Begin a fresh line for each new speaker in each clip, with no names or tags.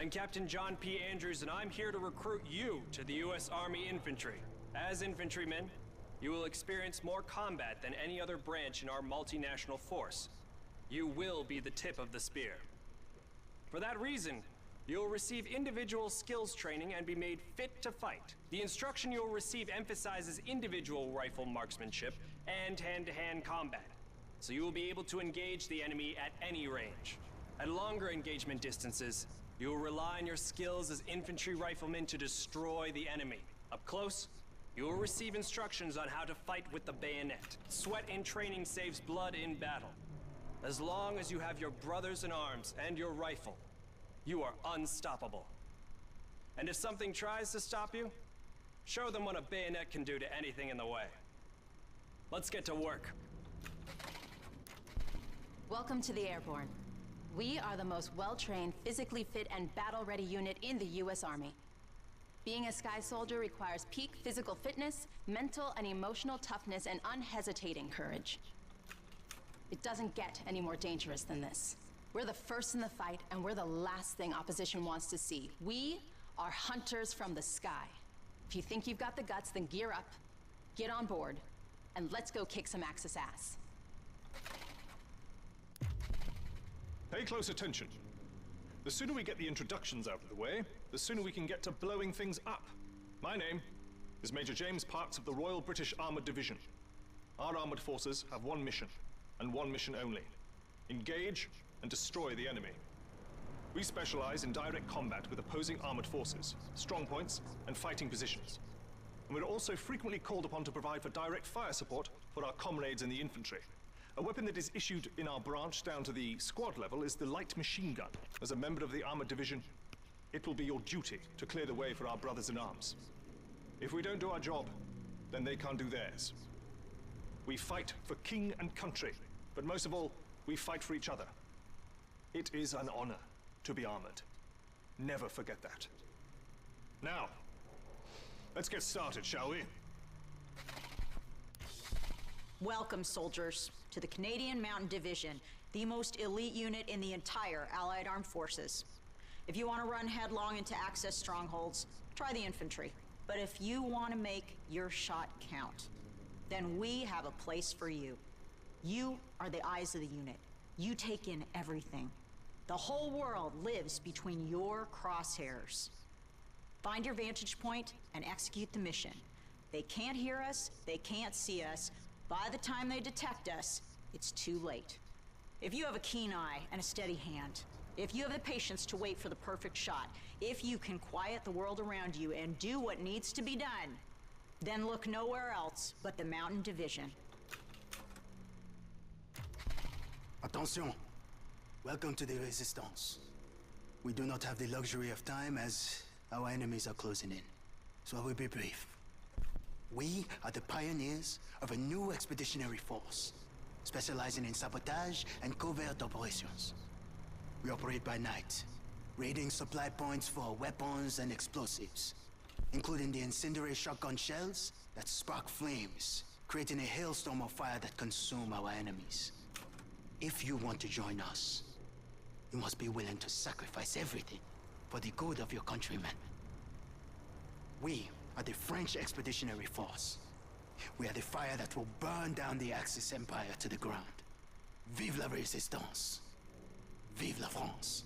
I'm Captain John P. Andrews, and I'm here to recruit you to the U.S. Army Infantry. As infantrymen, you will experience more combat than any other branch in our multinational force. You will be the tip of the spear. For that reason, you'll receive individual skills training and be made fit to fight. The instruction you'll receive emphasizes individual rifle marksmanship and hand-to-hand combat, so you will be able to engage the enemy at any range. At longer engagement distances, you will rely on your skills as infantry riflemen to destroy the enemy. Up close, you will receive instructions on how to fight with the bayonet. Sweat in training saves blood in battle. As long as you have your brothers in arms and your rifle, you are unstoppable. And if something tries to stop you, show them what a bayonet can do to anything in the way. Let's get to work.
Welcome to the Airborne. We are the most well-trained, physically fit, and battle-ready unit in the U.S. Army. Being a Sky Soldier requires peak physical fitness, mental and emotional toughness, and unhesitating courage. It doesn't get any more dangerous than this. We're the first in the fight, and we're the last thing opposition wants to see. We are hunters from the sky. If you think you've got the guts, then gear up, get on board, and let's go kick some Axis ass.
Pay close attention. The sooner we get the introductions out of the way, the sooner we can get to blowing things up. My name is Major James Parks of the Royal British Armoured Division. Our armoured forces have one mission, and one mission only. Engage and destroy the enemy. We specialize in direct combat with opposing armored forces, strong points, and fighting positions. And we're also frequently called upon to provide for direct fire support for our comrades in the infantry. A weapon that is issued in our branch down to the squad level is the light machine gun. As a member of the armored division, it will be your duty to clear the way for our brothers in arms. If we don't do our job, then they can't do theirs. We fight for king and country, but most of all, we fight for each other. It is an honor to be armored. Never forget that. Now, let's get started, shall we?
Welcome, soldiers, to the Canadian Mountain Division, the most elite unit in the entire Allied Armed Forces. If you want to run headlong into Axis strongholds, try the infantry. But if you want to make your shot count, then we have a place for you. You are the eyes of the unit. You take in everything. The whole world lives between your crosshairs. Find your vantage point and execute the mission. They can't hear us, they can't see us. By the time they detect us, it's too late. If you have a keen eye and a steady hand, if you have the patience to wait for the perfect shot, if you can quiet the world around you and do what needs to be done, then look nowhere else but the Mountain Division.
Attention! Welcome to the Resistance. We do not have the luxury of time as our enemies are closing in, so I will be brief. We are the pioneers of a new expeditionary force, specializing in sabotage and covert operations. We operate by night, raiding supply points for weapons and explosives, including the incendiary shotgun shells that spark flames, creating a hailstorm of fire that consume our enemies. If you want to join us, you must be willing to sacrifice everything for the good of your countrymen. We are the French Expeditionary Force. We are the fire that will burn down the Axis Empire to the ground. Vive la Résistance! Vive la France!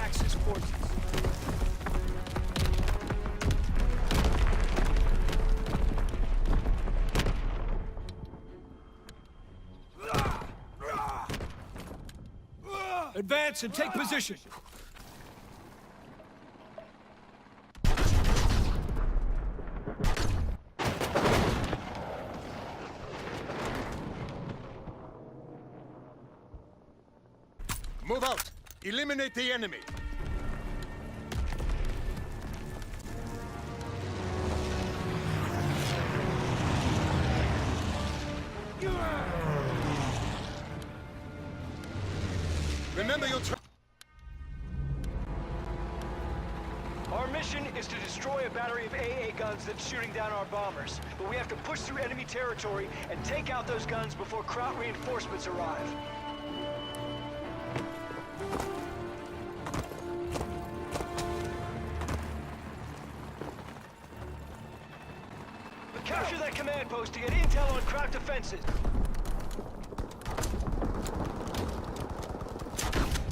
Axis forces. Advance and take position.
Move out! Eliminate the enemy! Remember your
Our mission is to destroy a battery of AA guns that's shooting down our bombers. But we have to push through enemy territory and take out those guns before Kraut reinforcements arrive. But capture that command post to get intel on Kraut defenses.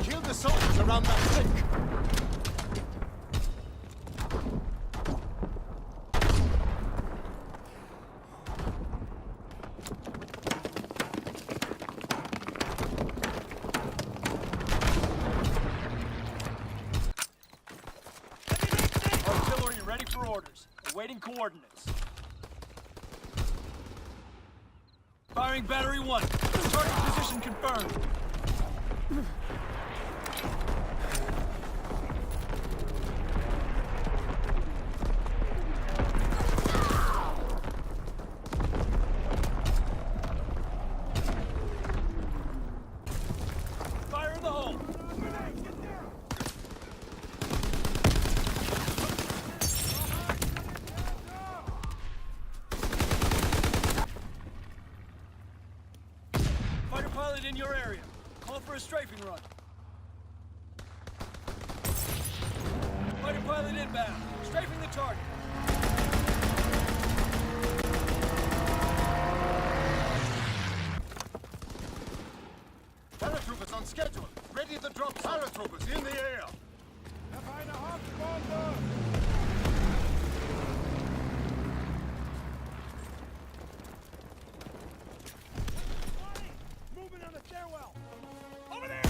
Kill the soldiers around that click!
Artillery ready for orders. Awaiting coordinates. Firing battery 1. Target position confirmed. Fire in the hole. Fighter pilot in your area. Call for a strafing run. Fighter pilot inbound. Strafing the target.
Paratroopers on schedule! Ready to drop paratroopers in the air!
Movement on the stairwell. Over there!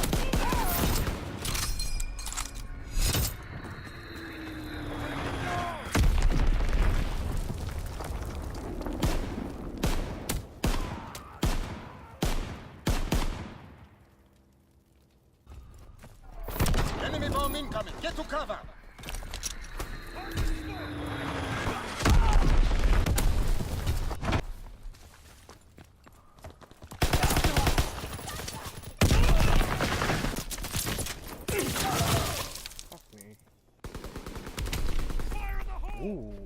Enemy bomb incoming! Get to cover!
Fire in the hole!
Ooh.